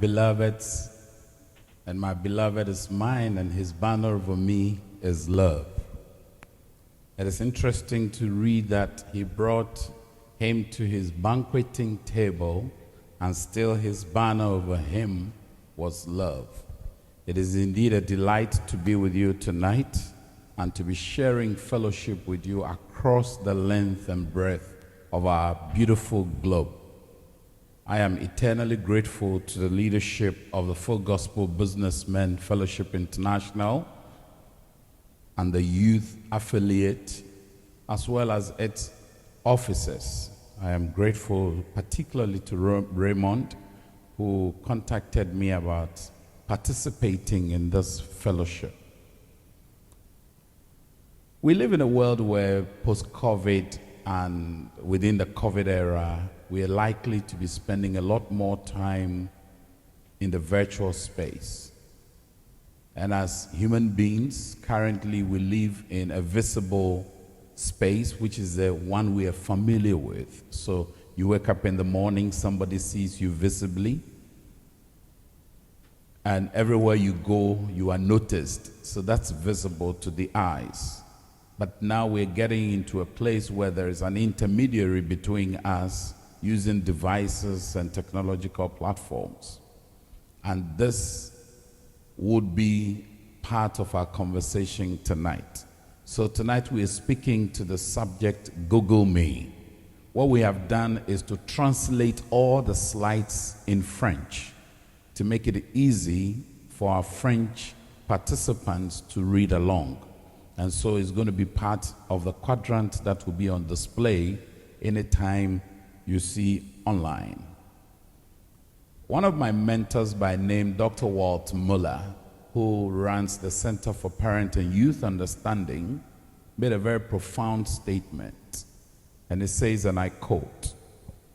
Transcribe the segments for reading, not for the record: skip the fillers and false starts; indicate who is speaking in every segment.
Speaker 1: Beloveds, and my beloved is mine, and his banner over me is love. It is interesting to read that he brought him to his banqueting table, and still his banner over him was love. It is indeed a delight to be with you tonight and to be sharing fellowship with you across the length and breadth of our beautiful globe. I am eternally grateful to the leadership of the Full Gospel Businessmen Fellowship International and the youth affiliate, as well as its officers. I am grateful particularly to Raymond, who contacted me about participating in this fellowship. We live in a world where post-COVID and within the COVID era, we are likely to be spending a lot more time in the virtual space. And as human beings, currently we live in a visible space, which is the one we are familiar with. So you wake up in the morning, somebody sees you visibly, and everywhere you go, you are noticed. So that's visible to the eyes. But now we're getting into a place where there is an intermediary between us using devices and technological platforms. And this would be part of our conversation tonight. So tonight we are speaking to the subject, Google Me. What we have done is to translate all the slides in French to make it easy for our French participants to read along. And so it's going to be part of the quadrant that will be on display anytime you see online. One of my mentors by name, Dr. Walt Muller, who runs the Center for Parent and Youth Understanding, made a very profound statement. And it says, and I quote,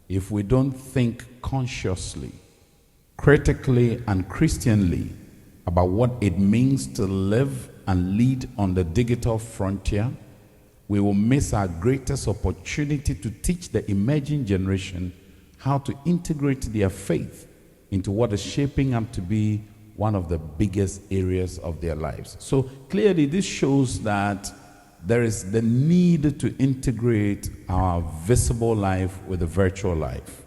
Speaker 1: "If we don't think consciously, critically, and Christianly about what it means to live and lead on the digital frontier, we will miss our greatest opportunity to teach the emerging generation how to integrate their faith into what is shaping up to be one of the biggest areas of their lives." So clearly this shows that there is the need to integrate our visible life with the virtual life.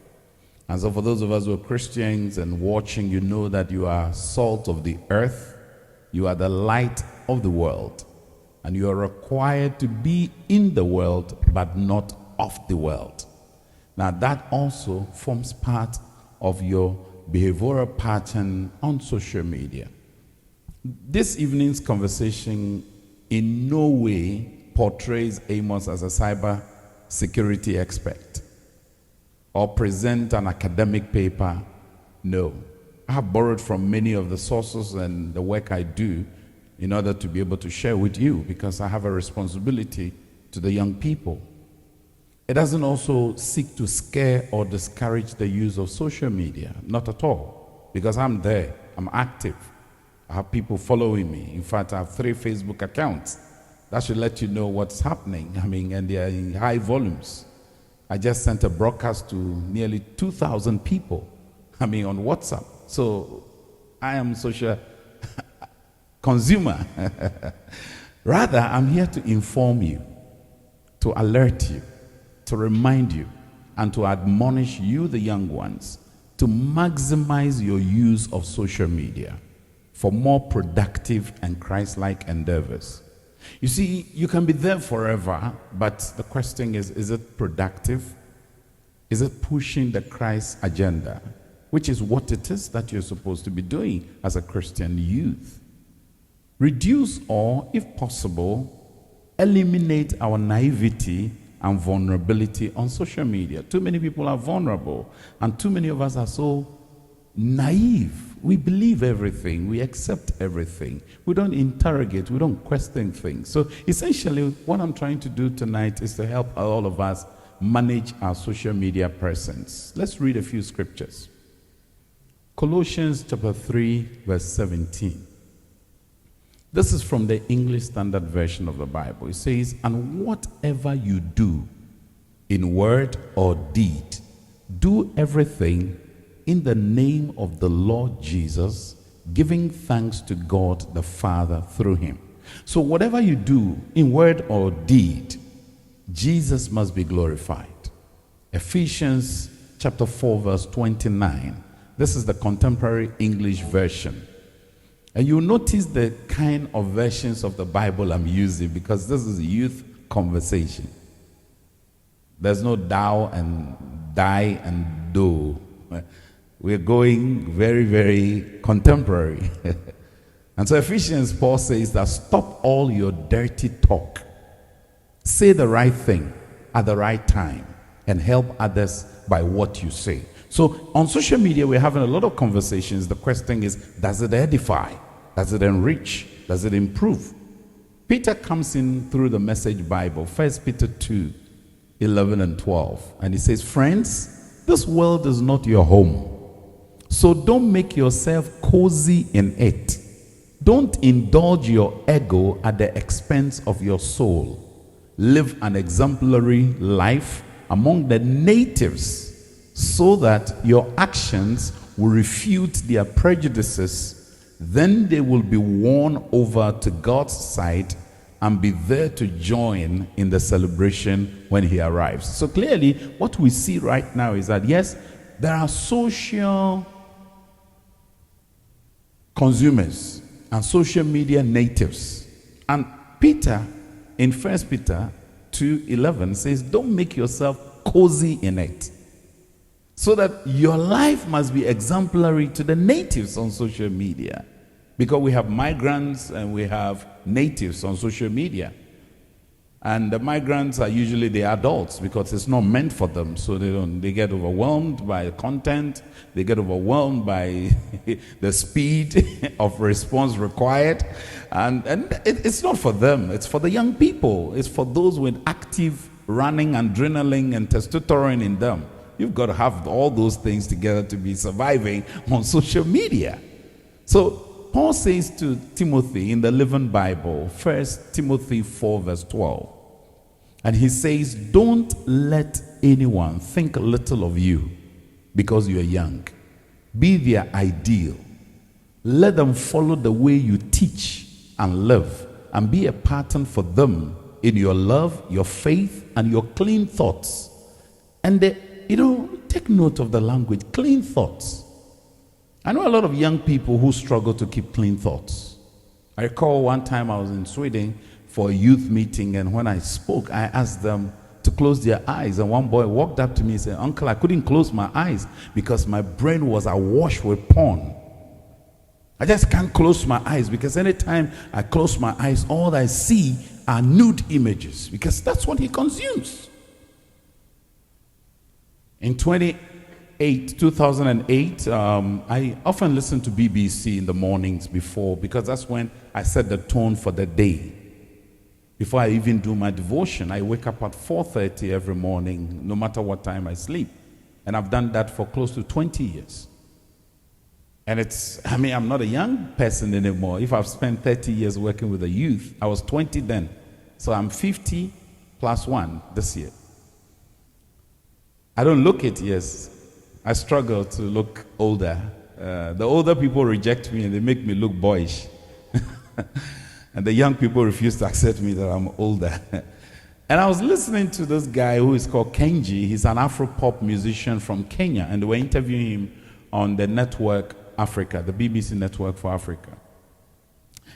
Speaker 1: And so for those of us who are Christians and watching, you know that you are salt of the earth, you are the light of the world, and you are required to be in the world but not of the world. Now that also forms part of your behavioral pattern on social media. This evening's conversation in no way portrays Amos as a cyber security expert or present an academic paper. No. I have borrowed from many of the sources and the work I do in order to be able to share with you, because I have a responsibility to the young people. It doesn't also seek to scare or discourage the use of social media, not at all, because I'm there, I'm active. I have people following me. In fact, I have 3 Facebook accounts. That should let you know what's happening. And they are in high volumes. I just sent a broadcast to nearly 2,000 people, on WhatsApp. So I am social consumer. Rather, I'm here to inform you, to alert you, to remind you, and to admonish you, the young ones, to maximize your use of social media for more productive and Christ-like endeavors. You see, you can be there forever, but the question is it productive? Is it pushing the Christ agenda? Which is what it is that you're supposed to be doing as a Christian youth. Reduce or, if possible, eliminate our naivety and vulnerability on social media. Too many people are vulnerable, and too many of us are so naive. We believe everything, we accept everything. We don't interrogate, we don't question things. So essentially, what I'm trying to do tonight is to help all of us manage our social media presence. Let's read a few scriptures. Colossians chapter 3, verse 17. This is from the English Standard Version of the Bible. It says, "And whatever you do in word or deed, do everything in the name of the Lord Jesus, giving thanks to God the Father through him. So whatever you do in word or deed, Jesus must be glorified. Ephesians chapter 4 verse 29. This is the contemporary English version. And you'll notice the kind of versions of the Bible I'm using, because this is a youth conversation. There's no thou and die and do. We're going very, very contemporary. And so Ephesians, Paul says that stop all your dirty talk. Say the right thing at the right time and help others by what you say. So on social media, we're having a lot of conversations. The question is, does it edify? Does it enrich? Does it improve? Peter comes in through the Message Bible, 1 Peter 2, 11 and 12. And he says, friends, this world is not your home. So don't make yourself cozy in it. Don't indulge your ego at the expense of your soul. Live an exemplary life among the natives so that your actions will refute their prejudices. Then they will be won over to God's side and be there to join in the celebration when he arrives. So clearly, what we see right now is that, yes, there are social consumers and social media natives. And Peter, in 1 Peter 2:11, says, don't make yourself cozy in it. So that your life must be exemplary to the natives on social media. Because we have migrants and we have natives on social media. And the migrants are usually the adults because it's not meant for them. So they get overwhelmed by content. They get overwhelmed by the speed of response required. And it's not for them. It's for the young people. It's for those with active running, adrenaline, and testosterone in them. You've got to have all those things together to be surviving on social media. So Paul says to Timothy in the Living Bible, 1 Timothy 4 verse 12, and he says, don't let anyone think little of you because you are young. Be their ideal. Let them follow the way you teach and live, and be a pattern for them in your love, your faith, and your clean thoughts. And take note of the language, clean thoughts. I know a lot of young people who struggle to keep clean thoughts. I recall one time I was in Sweden for a youth meeting, and when I spoke, I asked them to close their eyes. And one boy walked up to me and said, Uncle, I couldn't close my eyes because my brain was awash with porn. I just can't close my eyes because anytime I close my eyes, all I see are nude images, because that's what he consumes. In 2008, I often listen to BBC in the mornings before, because that's when I set the tone for the day. Before I even do my devotion, I wake up at 4:30 every morning, no matter what time I sleep. And I've done that for close to 20 years. And I'm not a young person anymore. If I've spent 30 years working with the youth, I was 20 then. So I'm 50 plus 1 this year. I don't look it, yes. I struggle to look older. The older people reject me and they make me look boyish. And the young people refuse to accept me that I'm older. And I was listening to this guy who is called Kenji. He's an Afro-pop musician from Kenya. And they were interviewing him on the network Africa, the BBC network for Africa.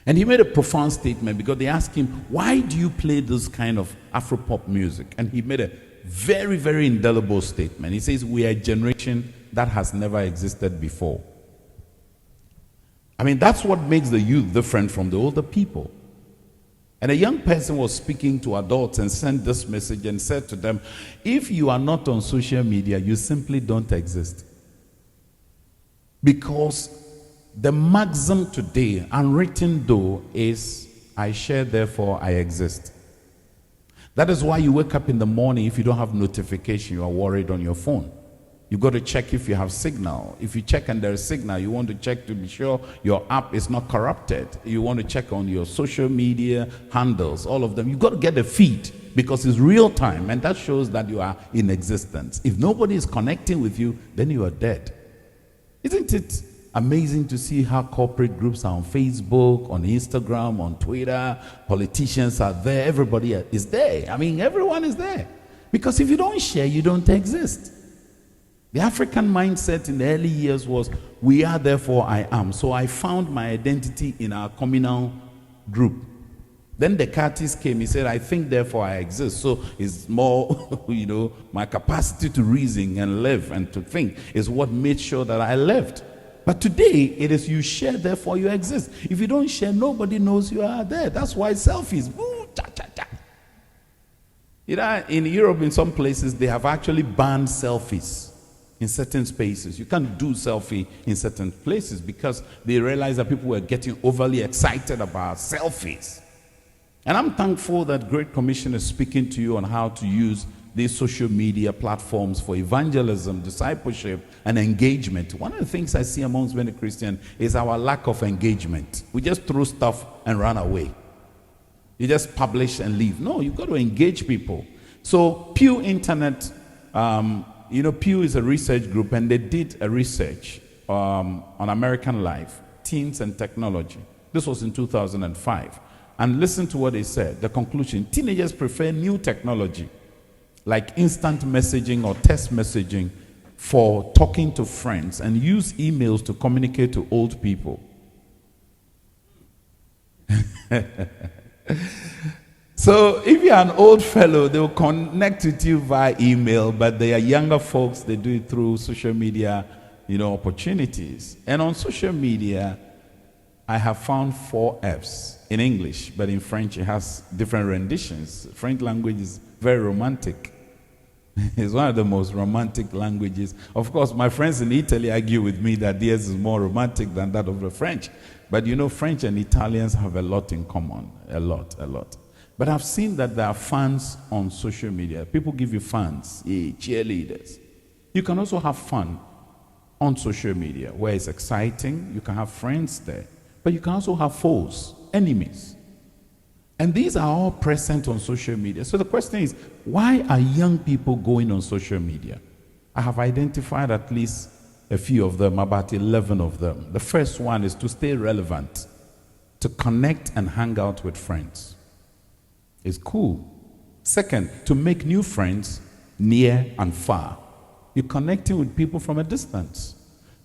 Speaker 1: And he made a profound statement because they asked him, why do you play this kind of Afro-pop music? And he made a very, very indelible statement. He says, we are a generation that has never existed before. That's what makes the youth different from the older people. And a young person was speaking to adults and sent this message and said to them, if you are not on social media, you simply don't exist. Because the maxim today, unwritten though, is I share, therefore I exist. That is why you wake up in the morning, if you don't have notification, you are worried on your phone. You got to check if you have signal. If you check and there is signal, you want to check to be sure your app is not corrupted. You want to check on your social media handles, all of them. You got to get a feed because it's real time, and that shows that you are in existence. If nobody is connecting with you, then you are dead. Isn't it amazing to see how corporate groups are on Facebook, on Instagram, on Twitter? Politicians are there. Everybody is there. I mean, everyone is there. Because if you don't share, you don't exist. The African mindset in the early years was, we are, therefore I am. So I found my identity in our communal group. Then Descartes came, he said, I think, therefore I exist. So it's more, my capacity to reason and live and to think is what made sure that I lived. But today, it is you share, therefore you exist. If you don't share, nobody knows you are there. That's why selfies. Woo, cha, cha, cha. In Europe, in some places, they have actually banned selfies in certain spaces. You can't do selfie in certain places because they realized that people were getting overly excited about selfies. And I'm thankful that Great Commission is speaking to you on how to use these social media platforms for evangelism, discipleship, and engagement. One of the things I see amongst many Christians is our lack of engagement. We just throw stuff and run away. You just publish and leave. No, you've got to engage people. So Pew Internet, Pew is a research group, and they did a research on American life, teens and technology. This was in 2005. And listen to what they said. The conclusion: teenagers prefer new technology, like instant messaging or text messaging, for talking to friends, and use emails to communicate to old people. So if you're an old fellow, they will connect with you via email, but they are younger folks, they do it through social media, opportunities. And on social media, I have found 4 Fs in English, but in French it has different renditions. French language is very romantic. It's one of the most romantic languages. Of course, my friends in Italy argue with me that theirs is more romantic than that of the French. But French and Italians have a lot in common. A lot. But I've seen that there are fans on social media. People give you fans, cheerleaders. You can also have fun on social media, where it's exciting. You can have friends there. But you can also have foes, enemies. And these are all present on social media. So the question is, why are young people going on social media? I have identified at least a few of them, about 11 of them. The first one is to stay relevant, to connect and hang out with friends. It's cool. Second, to make new friends near and far. You're connecting with people from a distance.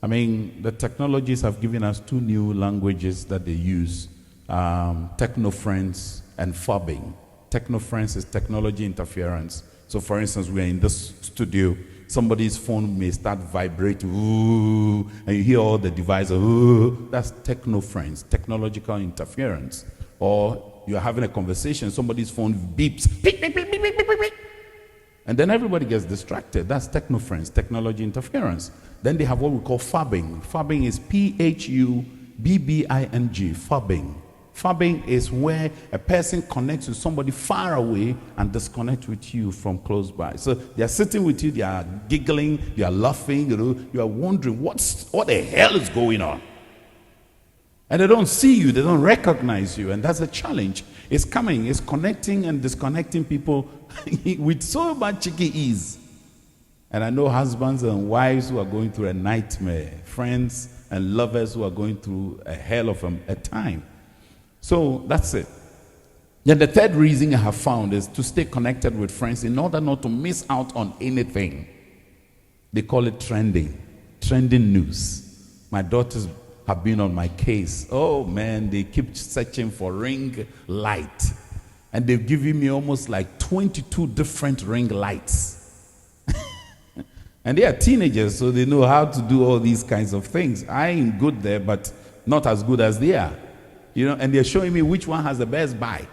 Speaker 1: I mean, the technologies have given us 2 new languages that they use, techno-friends and fobbing. Techno-friends is technology interference. So for instance, we're in this studio, somebody's phone may start vibrating, ooh, and you hear all the devices, ooh. That's techno-friends, technological interference. Or you're having a conversation, somebody's phone beeps, beep, beep, beep, beep, beep, beep, beep. And then everybody gets distracted. That's techno-friends, technology interference. Then they have what we call fobbing. Fobbing is P-H-U-B-B-I-N-G, fobbing. Fobbing is where a person connects with somebody far away and disconnects with you from close by. So they are sitting with you, they are giggling, they are laughing, you are wondering what the hell is going on. And they don't see you, they don't recognize you, and that's a challenge. It's coming, it's connecting and disconnecting people with so much cheeky ease. And I know husbands and wives who are going through a nightmare, friends and lovers who are going through a hell of a time. So that's it. Then the third reason I have found is to stay connected with friends in order not to miss out on anything. They call it trending news. My daughters have been on my case. Oh man, they keep searching for ring light. And they've given me almost like 22 different ring lights. And they are teenagers, so they know how to do all these kinds of things. I ain't good there, but not as good as they are. And they're showing me which one has the best buy.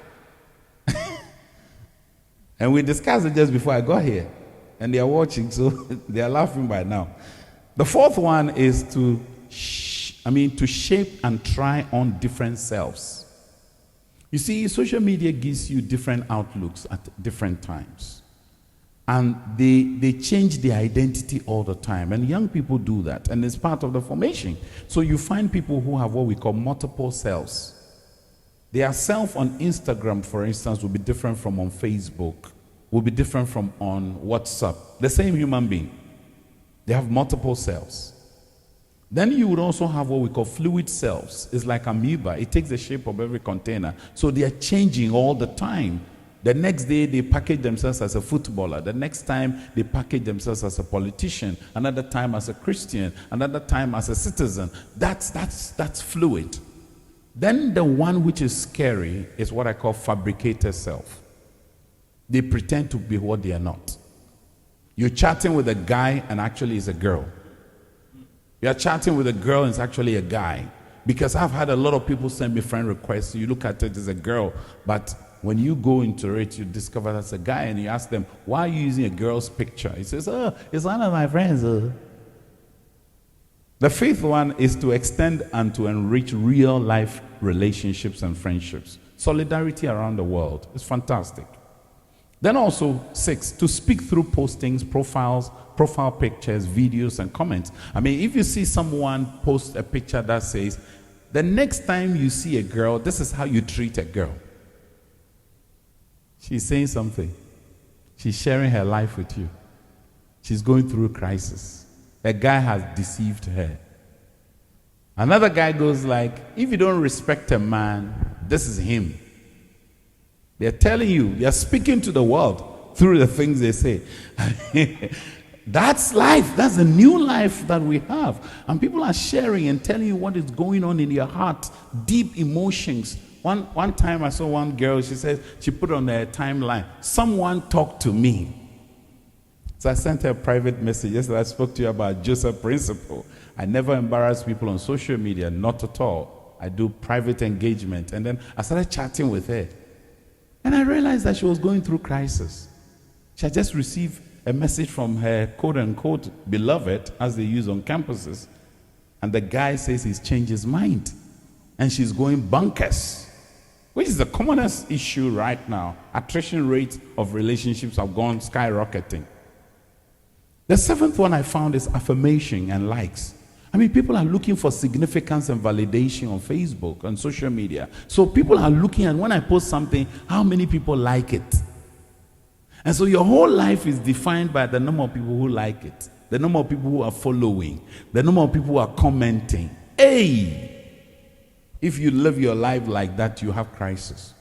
Speaker 1: And we discussed it just before I got here. And they are watching, so they are laughing by now. The fourth one is to shape and try on different selves. You see, social media gives you different outlooks at different times. And they change their identity all the time. And young people do that. And it's part of the formation. So you find people who have what we call multiple selves. Their self on Instagram, for instance, will be different from on Facebook, will be different from on WhatsApp. The same human being. They have multiple selves. Then you would also have what we call fluid cells. It's like amoeba. It takes the shape of every container. So they are changing all the time. The next day, they package themselves as a footballer. The next time, they package themselves as a politician. Another time as a Christian. Another time as a citizen. That's fluid. Then the one which is scary is what I call fabricated self. They pretend to be what they are not. You're chatting with a guy and actually it's a girl. You're chatting with a girl and it's actually a guy. Because I've had a lot of people send me friend requests. You look at it as a girl, but when you go into it, you discover that's a guy, and you ask them, why are you using a girl's picture? He says, oh, it's one of my friends. The fifth one is to extend and to enrich real life relationships and friendships. Solidarity around the world is fantastic. Then also, 6, to speak through postings, profiles, profile pictures, videos, and comments. I mean, if you see someone post a picture that says, the next time you see a girl, this is how you treat a girl. She's saying something. She's sharing her life with you. She's going through a crisis. A guy has deceived her. Another guy goes like, if you don't respect a man, this is him. They're telling you, they're speaking to the world through the things they say. That's life. That's the new life that we have. And people are sharing and telling you what is going on in your heart, deep emotions. One time I saw one girl, she said, she put on her timeline, someone talk to me. So I sent her a private message. Yesterday I spoke to you about Joseph Principle. I never embarrass people on social media, not at all. I do private engagement. And then I started chatting with her. And I realized that she was going through crisis. She had just received a message from her quote-unquote beloved, as they use on campuses. And the guy says he's changed his mind. And she's going bonkers, which is the commonest issue right now. Attrition rates of relationships have gone skyrocketing. The 7th one I found is affirmation and likes. I mean, people are looking for significance and validation on Facebook and social media. So people are looking at when I post something, how many people like it? And so your whole life is defined by the number of people who like it, the number of people who are following, the number of people who are commenting. Hey! If you live your life like that, you have crisis.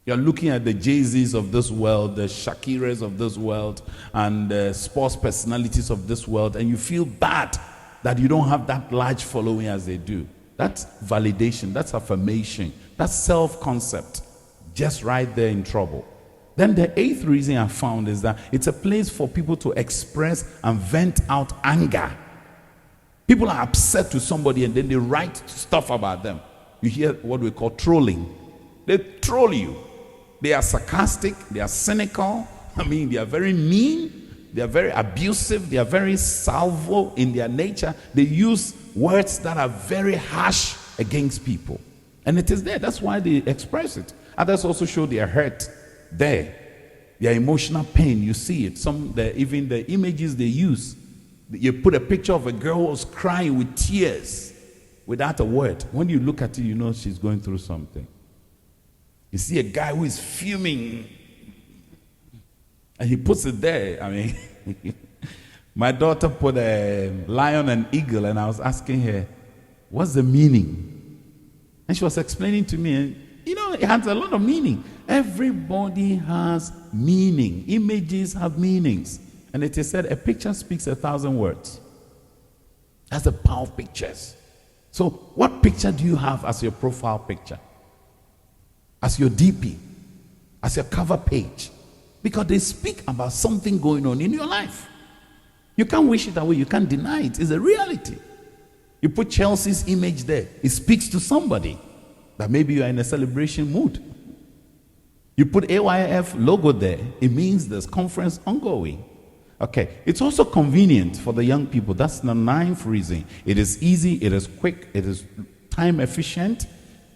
Speaker 1: You're looking at the Jay-Z's of this world, the Shakiras of this world, and the sports personalities of this world, and you feel bad that you don't have that large following as they do. That's validation, that's affirmation, that's self-concept. Just right there in trouble. Then the 8th reason I found is that it's a place for people to express and vent out anger. People are upset to somebody and then they write stuff about them. You hear what we call trolling. They troll you. They are sarcastic. They are cynical. I mean, they are very mean. They are very abusive. They are very salvo in their nature. They use words that are very harsh against people. And it is there. That's why they express it. Others also show their hurt there. Their emotional pain. You see it. Even the images they use. You put a picture of a girl who was crying with tears without a word. When you look at it, you know she's going through something. You see a guy who is fuming and he puts it there. I mean, my daughter put a lion and eagle and I was asking her, what's the meaning? And she was explaining to me, and, you know, it has a lot of meaning. Everybody has meaning. Images have meanings. And it is said, a picture speaks 1,000 words. That's the power of pictures. So what picture do you have as your profile picture? As your DP? As your cover page? Because they speak about something going on in your life. You can't wish it away. You can't deny it. It's a reality. You put Chelsea's image there. It speaks to somebody that maybe you are in a celebration mood. You put AYF logo there. It means there's conference ongoing. Okay, it's also convenient for the young people. That's the 9th reason. It is easy, it is quick, it is time efficient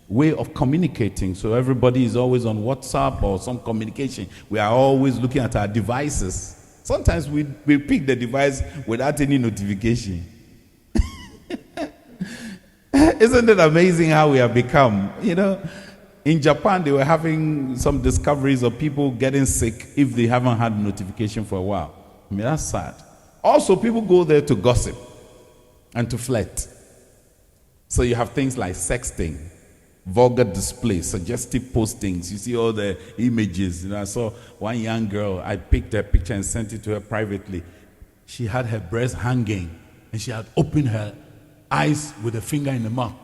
Speaker 1: way of communicating. So everybody is always on WhatsApp or some communication. We are always looking at our devices. Sometimes we pick the device without any notification. Isn't it amazing how we have become? You know, in Japan, they were having some discoveries of people getting sick if they haven't had notification for a while. I mean, that's sad. Also, people go there to gossip. and to flirt. So you have things like sexting, vulgar display, suggestive postings. You see all the images. I saw one young girl, I picked her picture and sent it to her privately. She had her breast hanging and she had opened her eyes with a finger in the mouth.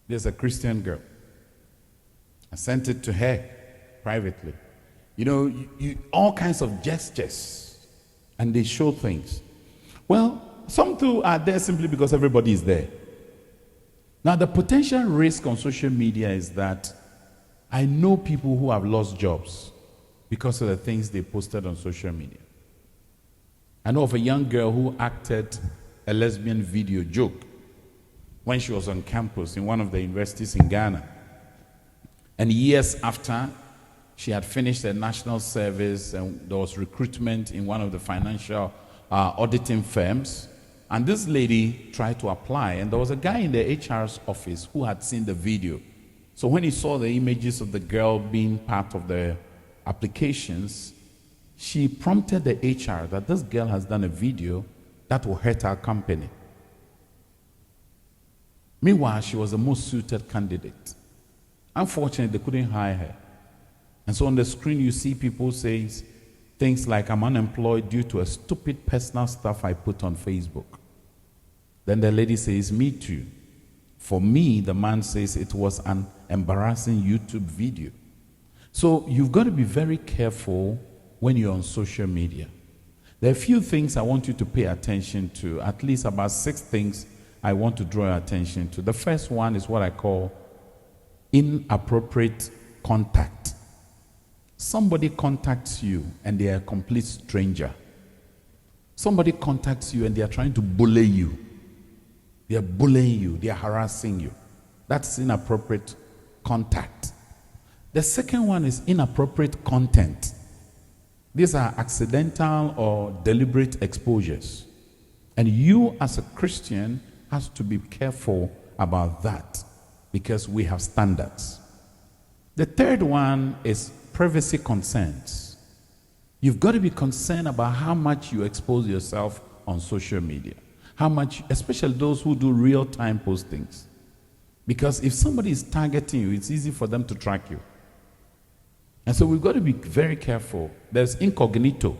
Speaker 1: There's a Christian girl. I sent it to her privately. All kinds of gestures, and they show things. Well, some too are there simply because everybody is there. Now, the potential risk on social media is that I know people who have lost jobs because of the things they posted on social media. I know of a young girl who acted a lesbian video joke when she was on campus in one of the universities in Ghana. And years after, she had finished her national service and there was recruitment in one of the financial auditing firms. And this lady tried to apply, and there was a guy in the HR's office who had seen the video. So when he saw the images of the girl being part of the applications, she prompted the HR that this girl has done a video that will hurt our company. Meanwhile, she was the most suited candidate. Unfortunately, they couldn't hire her. And so on the screen, you see people say things like, I'm unemployed due to a stupid personal stuff I put on Facebook. Then the lady says, me too. For me, the man says it was an embarrassing YouTube video. So you've got to be very careful when you're on social media. There are a few things I want you to pay attention to, at least about 6 things I want to draw your attention to. The first one is what I call inappropriate contact. Somebody contacts you and they are a complete stranger. Somebody contacts you and they are trying to bully you. They are bullying you. They are harassing you. That's inappropriate contact. The second one is inappropriate content. These are accidental or deliberate exposures. And you as a Christian have to be careful about that because we have standards. The third one is privacy concerns. You've got to be concerned about how much you expose yourself on social media. How much, especially those who do real-time postings. Because if somebody is targeting you, it's easy for them to track you. And so we've got to be very careful. There's incognito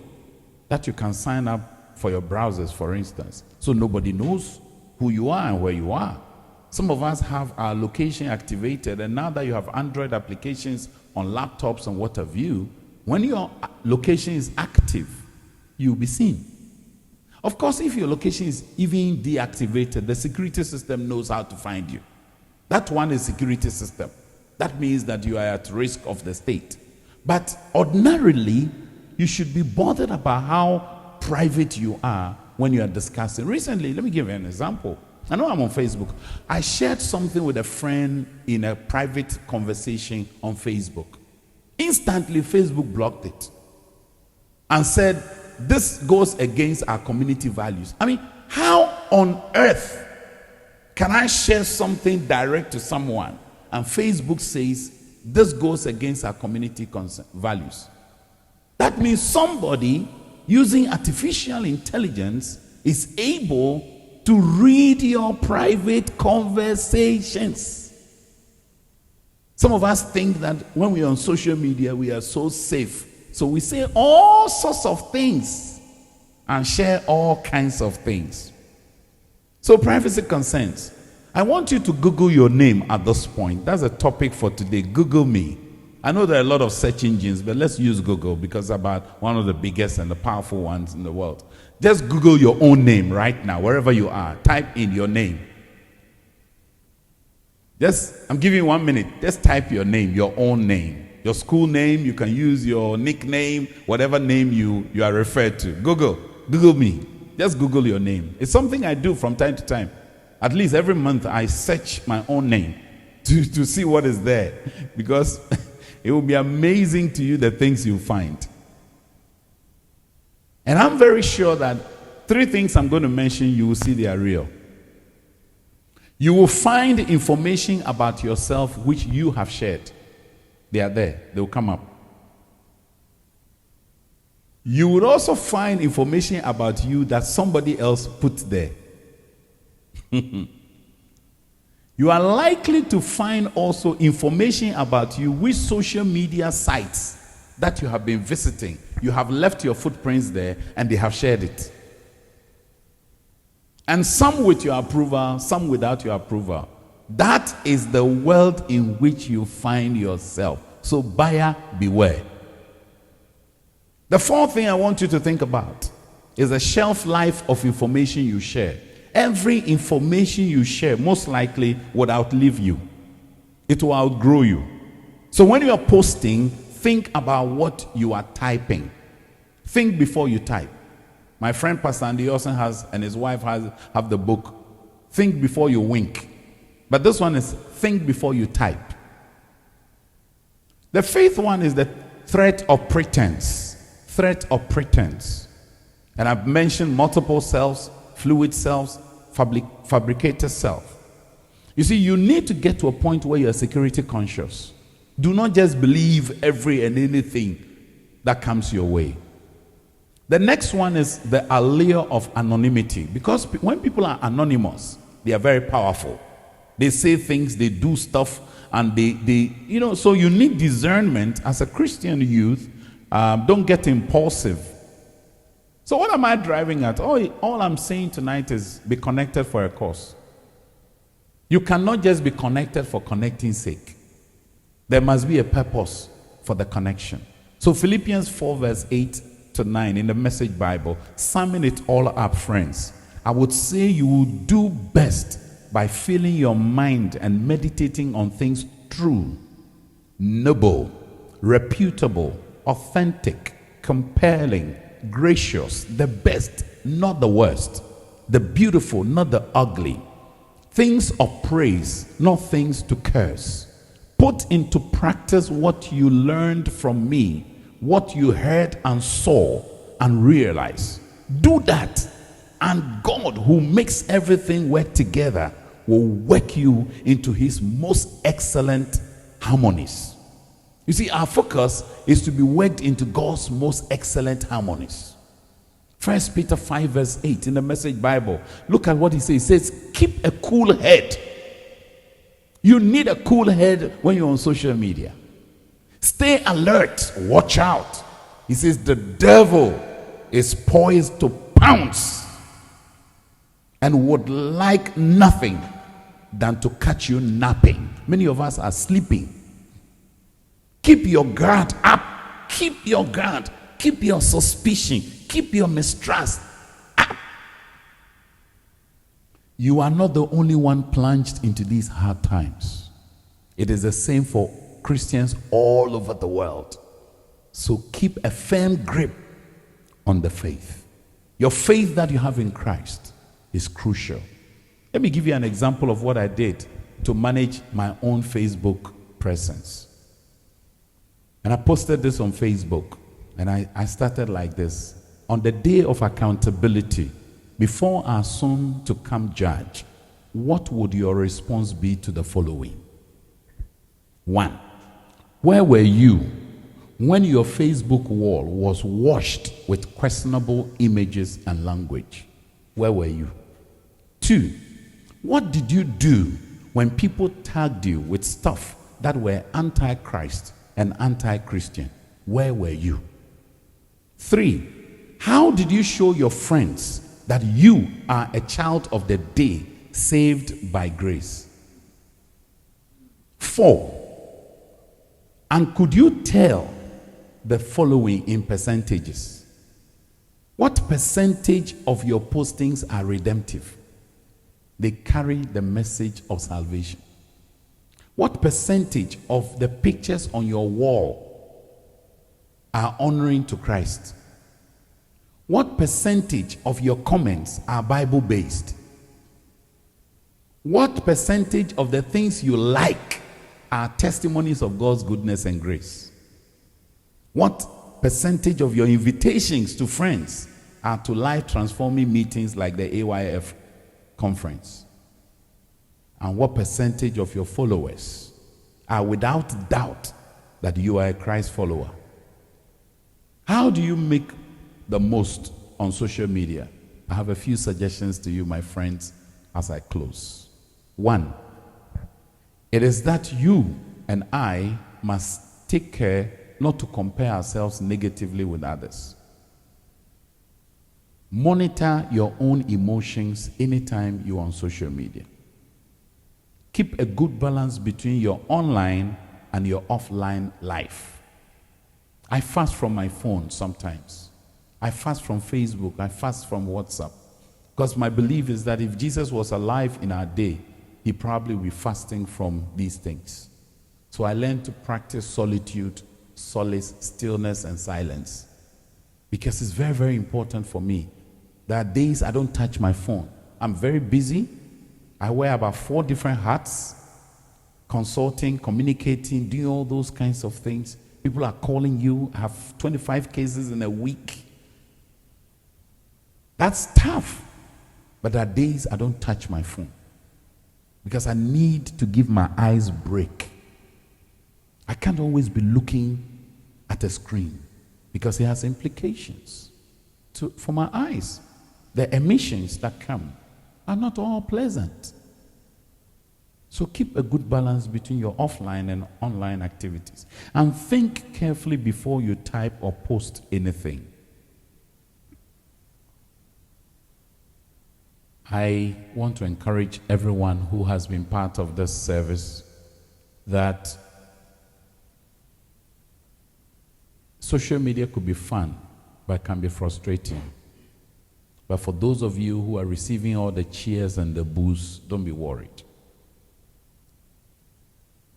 Speaker 1: that you can sign up for your browsers, for instance, so nobody knows who you are and where you are. Some of us have our location activated, and now that you have Android applications on laptops and what have you, when your location is active, you'll be seen. Of course, if your location is even deactivated, the security system knows how to find you. That one is security system. That means that you are at risk of the state. But ordinarily, you should be bothered about how private you are when you are discussing. Recently, let me give you an example. I know I'm on Facebook. I shared something with a friend in a private conversation on Facebook. Instantly, Facebook blocked it and said, this goes against our community values. I mean, how on earth can I share something direct to someone and Facebook says, this goes against our community values? That means somebody using artificial intelligence is able to read your private conversations. Some of us think that when we are on social media, we are so safe. So we say all sorts of things and share all kinds of things. So privacy concerns. I want you to Google your name at this point. That's a topic for today. Google me. I know there are a lot of search engines, but let's use Google because it's about one of the biggest and the powerful ones in the world. Just Google your own name right now, wherever you are. Type in your name. I'm giving you 1 minute. Just type your name, your own name. Your school name, you can use your nickname, whatever name you are referred to. Google me. Just Google your name. It's something I do from time to time. At least every month I search my own name to see what is there. Because it will be amazing to you the things you find. And I'm very sure that 3 things I'm going to mention, you will see they are real. You will find information about yourself which you have shared. They are there. They will come up. You would also find information about you that somebody else put there. You are likely to find also information about you with social media sites that you have been visiting. You have left your footprints there and they have shared it. And some with your approval, some without your approval. That is the world in which you find yourself. So buyer beware. The fourth thing I want you to think about is the shelf life of information you share. Every information you share most likely would outlive you. It will outgrow you. So when you are posting, think about what you are typing. Think before you type. My friend Pastor Andy also has, and his wife have the book, Think Before You Wink. But this one is think before you type. The fifth one is the threat of pretense. Threat of pretense. And I've mentioned multiple selves, fluid selves, fabricated self. You see, you need to get to a point where you're security conscious. Do not just believe every and anything that comes your way. The next one is the allure of anonymity. Because when people are anonymous, they are very powerful. They say things, they do stuff, and so you need discernment as a Christian youth. Don't get impulsive. So what am I driving at? All I'm saying tonight is be connected for a cause. You cannot just be connected for connecting's sake. There must be a purpose for the connection. So Philippians 4 verse 8 to 9 in the Message Bible, summing it all up, friends. I would say you will do best by filling your mind and meditating on things true, noble, reputable, authentic, compelling, gracious, the best, not the worst, the beautiful, not the ugly, things of praise, not things to curse. Put into practice what you learned from me, what you heard and saw and realized. Do that, and God, who makes everything work together, will work you into his most excellent harmonies. You see, our focus is to be worked into God's most excellent harmonies. 1 Peter 5 verse 8 in the Message Bible. Look at what he says. He says, keep a cool head. You need a cool head when you're on social media. Stay alert. Watch out. He says, the devil is poised to pounce and would like nothing than to catch you napping. Many of us are sleeping. Keep your guard up. Keep your guard. Keep your suspicion. Keep your mistrust up. You are not the only one plunged into these hard times. It is the same for Christians all over the world. So keep a firm grip on the faith. Your faith that you have in Christ is crucial. Let me give you an example of what I did to manage my own Facebook presence. And I posted this on Facebook, and I started like this. On the day of accountability, before our soon-to-come judge, what would your response be to the following? 1. Where were you when your Facebook wall was washed with questionable images and language? Where were you? 2. What did you do when people tagged you with stuff that were anti-Christ and anti-Christian? Where were you? 3. How did you show your friends that you are a child of the day, saved by grace? 4. And could you tell the following in percentages? What percentage of your postings are redemptive? They carry the message of salvation. What percentage of the pictures on your wall are honoring to Christ? What percentage of your comments are Bible-based? What percentage of the things you like are testimonies of God's goodness and grace? What percentage of your invitations to friends are to life-transforming meetings like the AYF conference? And what percentage of your followers are without doubt that you are a Christ follower? How do you make the most on social media? I have a few suggestions to you, my friends, as I close. One, it is that you and I must take care not to compare ourselves negatively with others. Monitor your own emotions anytime you're on social media. Keep a good balance between your online and your offline life. I fast from my phone sometimes. I fast from Facebook. I fast from WhatsApp. Because my belief is that if Jesus was alive in our day, he probably would be fasting from these things. So I learned to practice solitude, solace, stillness, and silence. Because it's very, very important for me. There are days I don't touch my phone. I'm very busy. I wear about 4 different hats, consulting, communicating, doing all those kinds of things. People are calling you. I have 25 cases in a week. That's tough. But there are days I don't touch my phone because I need to give my eyes a break. I can't always be looking at a screen because it has implications for my eyes. The emissions that come are not all pleasant. So keep a good balance between your offline and online activities. And think carefully before you type or post anything. I want to encourage everyone who has been part of this service that social media could be fun, but can be frustrating. But for those of you who are receiving all the cheers and the boos, don't be worried.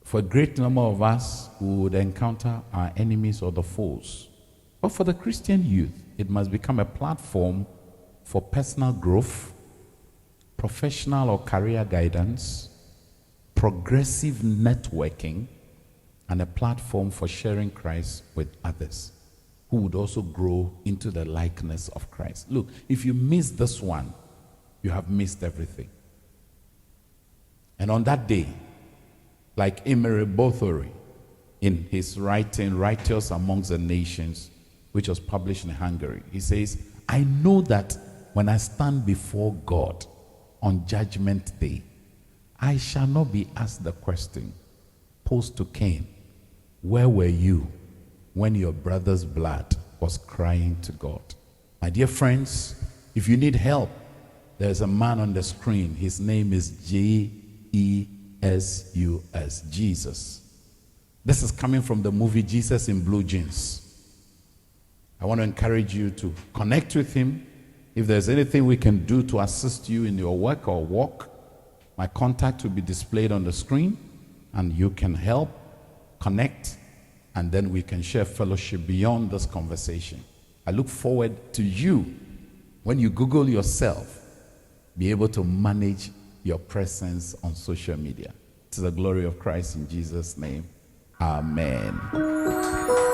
Speaker 1: For a great number of us, we would encounter our enemies or the foes. But for the Christian youth, it must become a platform for personal growth, professional or career guidance, progressive networking, and a platform for sharing Christ with others who would also grow into the likeness of Christ. Look, if you miss this one, you have missed everything. And on that day, like Emery Bothori in his writing, Righteous Amongst the Nations, which was published in Hungary, he says, I know that when I stand before God on Judgment Day, I shall not be asked the question posed to Cain, where were you when your brother's blood was crying to God? My dear friends, if you need help, there's a man on the screen. His name is Jesus, Jesus. This is coming from the movie Jesus in Blue Jeans. I want to encourage you to connect with him. If there's anything we can do to assist you in your work or walk, my contact will be displayed on the screen, and you can help, connect, and then we can share fellowship beyond this conversation. I look forward to you, when you Google yourself, be able to manage your presence on social media. To the glory of Christ in Jesus' name. Amen.